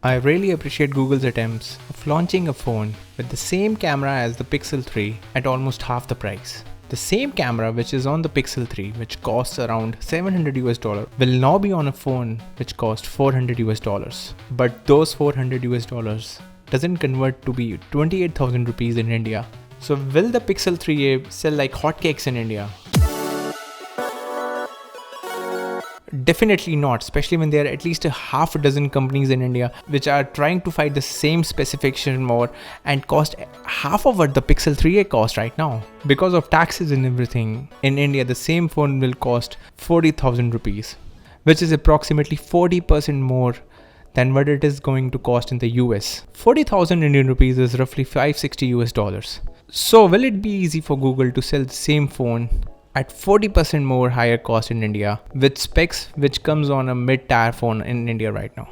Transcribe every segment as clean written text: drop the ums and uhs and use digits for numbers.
I really appreciate Google's attempts of launching a phone with the same camera as the Pixel 3 at almost half the price. The same camera which is on the Pixel 3, which costs around $700 will now be on a phone which costs $400. But those $400 doesn't convert to be 28,000 rupees in India. So will the Pixel 3a sell like hotcakes in India? Definitely not, especially when there are at least a half a dozen companies in India which are trying to fight the same specification more and cost half of what the Pixel 3a cost right now. Because of taxes and everything, in India the same phone will cost 40,000 rupees, which is approximately 40% more than what it is going to cost in the US. 40,000 Indian rupees is roughly $560. So will it be easy for Google to sell the same phone at 40% more higher cost in India with specs which comes on a mid-tier phone in India right now?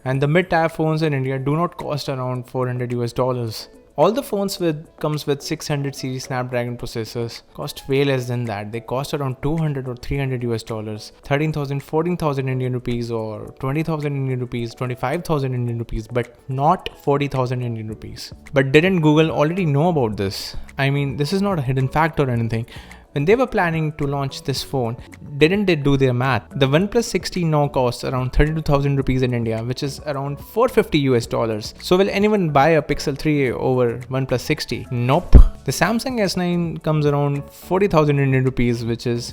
And the mid-tier phones in India do not cost around $400. All the phones comes with 600 series Snapdragon processors cost way less than that. They cost around $200 or $300, 13,000, 14,000 Indian rupees or 20,000 Indian rupees, 25,000 Indian rupees, but not 40,000 Indian rupees. But didn't Google already know about this? I mean, this is not a hidden fact or anything. When they were planning to launch this phone, didn't they do their math? The OnePlus 60 now costs around 32,000 rupees in India, which is around $450. So will anyone buy a Pixel 3a over OnePlus 60? Nope. The Samsung S9 comes around 40,000 Indian rupees, which is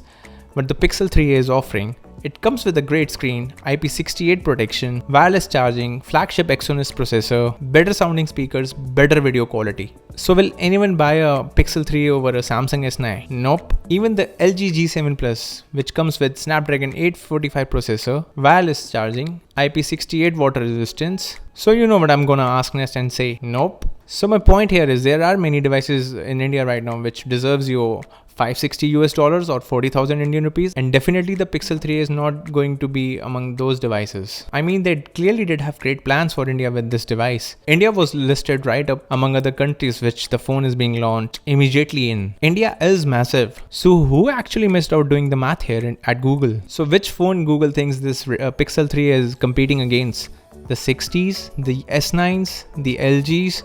what the Pixel 3a is offering. It comes with a great screen, IP68 protection, wireless charging, flagship Exynos processor, better sounding speakers, better video quality. So will anyone buy a Pixel 3 over a Samsung S9? Nope. Even the LG G7 Plus, which comes with Snapdragon 845 processor, wireless charging, IP68 water resistance. So you know what I'm gonna ask next and say nope. So my point here is there are many devices in India right now which deserves your $560 or 40,000 Indian rupees, and definitely the Pixel 3 is not going to be among those devices. I mean, they clearly did have great plans for India with this device. India was listed right up among other countries which the phone is being launched immediately in. India is massive. So who actually missed out doing the math here at Google? So which phone Google thinks this Pixel 3 is competing against? The 60s, the S9s, the LGs,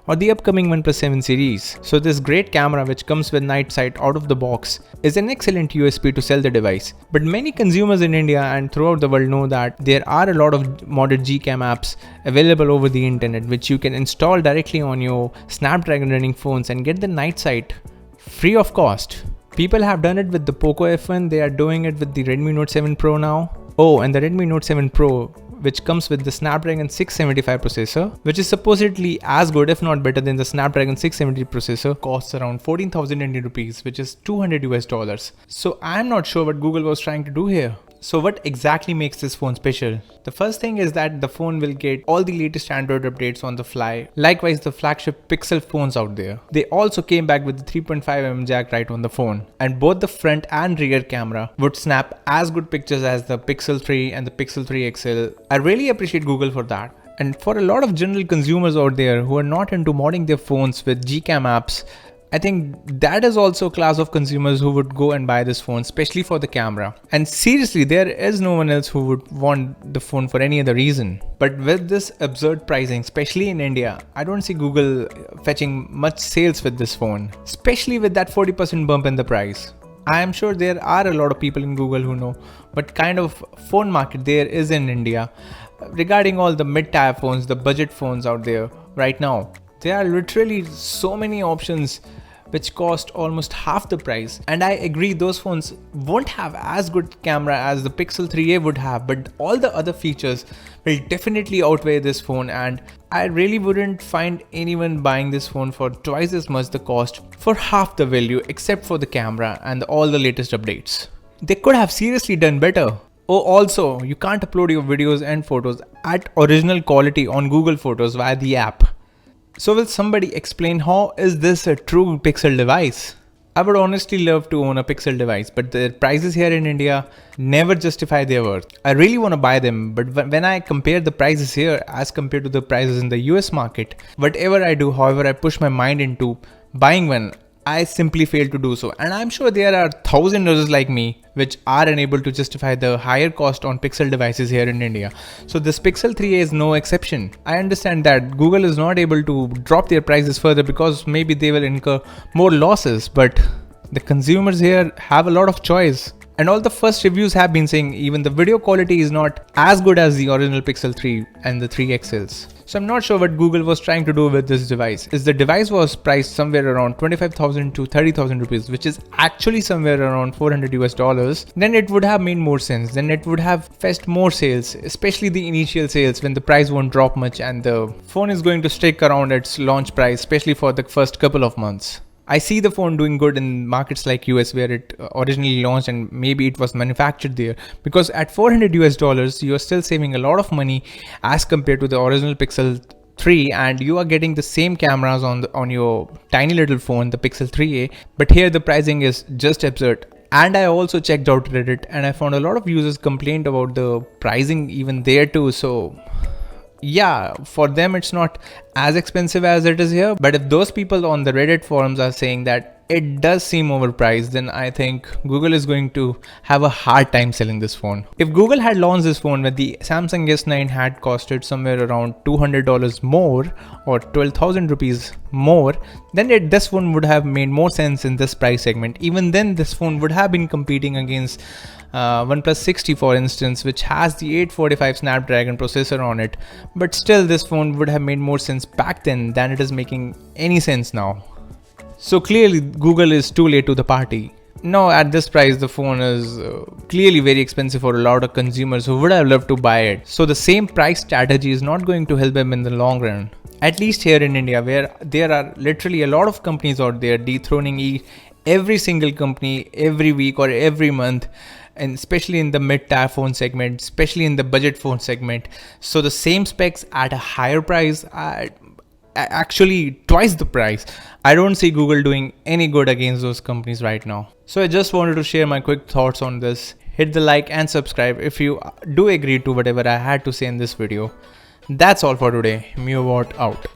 or the upcoming OnePlus 7 series. So this great camera which comes with night sight out of the box is an excellent USP to sell the device. But many consumers in India and throughout the world know that there are a lot of modded Gcam apps available over the internet which you can install directly on your Snapdragon running phones and get the night sight free of cost. People have done it with the Poco F1, they are doing it with the Redmi Note 7 Pro now. Oh, and the Redmi Note 7 Pro, which comes with the Snapdragon 675 processor, which is supposedly as good if not better than the Snapdragon 670 processor, costs around 14,000 Indian rupees, which is $200. So I'm not sure what Google was trying to do here. So what exactly makes this phone special? The first thing is that the phone will get all the latest Android updates on the fly. Likewise, the flagship Pixel phones out there. They also came back with the 3.5mm jack right on the phone. And both the front and rear camera would snap as good pictures as the Pixel 3 and the Pixel 3 XL. I really appreciate Google for that. And for a lot of general consumers out there who are not into modding their phones with Gcam apps, I think that is also a class of consumers who would go and buy this phone, especially for the camera. And seriously, there is no one else who would want the phone for any other reason. But with this absurd pricing, especially in India, I don't see Google fetching much sales with this phone, especially with that 40% bump in the price. I am sure there are a lot of people in Google who know what kind of phone market there is in India regarding all the mid-tier phones, the budget phones out there right now. There are literally so many options which cost almost half the price, and I agree those phones won't have as good camera as the Pixel 3a would have, but all the other features will definitely outweigh this phone, and I really wouldn't find anyone buying this phone for twice as much the cost for half the value except for the camera and all the latest updates. They could have seriously done better. Oh, also, you can't upload your videos and photos at original quality on Google Photos via the app. So will somebody explain how is this a true Pixel device? I would honestly love to own a Pixel device, but the prices here in India never justify their worth. I really want to buy them, but when I compare the prices here as compared to the prices in the US market, whatever I do, however I push my mind into buying one, I simply failed to do so. And I'm sure there are thousand users like me which are unable to justify the higher cost on Pixel devices here in India. So this Pixel 3a is no exception. I understand that Google is not able to drop their prices further because maybe they will incur more losses, but the consumers here have a lot of choice. And all the first reviews have been saying even the video quality is not as good as the original Pixel 3 and the 3 XLs. So I'm not sure what Google was trying to do with this device. Is the device was priced somewhere around 25,000 to 30,000 rupees, which is actually somewhere around $400 US, then it would have made more sense. Then it would have fetched more sales, especially the initial sales when the price won't drop much and the phone is going to stick around its launch price, especially for the first couple of months. I see the phone doing good in markets like US where it originally launched and maybe it was manufactured there, because at $400 you are still saving a lot of money as compared to the original Pixel 3, and you are getting the same cameras on your tiny little phone, the Pixel 3a, but here the pricing is just absurd. And I also checked out Reddit and I found a lot of users complained about the pricing even there too. So yeah, for them it's not as expensive as it is here, but if those people on the Reddit forums are saying that it does seem overpriced, then I think Google is going to have a hard time selling this phone. If Google had launched this phone when the Samsung S9 had costed somewhere around $200 more or 12,000 rupees more, then this phone would have made more sense in this price segment. Even then this phone would have been competing against OnePlus 60 for instance, which has the 845 Snapdragon processor on it, but still this phone would have made more sense back then than it is making any sense now. So clearly Google is too late to the party. No, at this price the phone is clearly very expensive for a lot of consumers who would have loved to buy it. So the same price strategy is not going to help them in the long run. At least here in India, where there are literally a lot of companies out there dethroning every single company every week or every month, and especially in the mid-tier phone segment, especially in the budget phone segment. So the same specs at a higher price, actually twice the price. I don't see Google doing any good against those companies right now. So I just wanted to share my quick thoughts on this. Hit the like and subscribe if you do agree to whatever I had to say in this video. That's all for today. Mewbot out.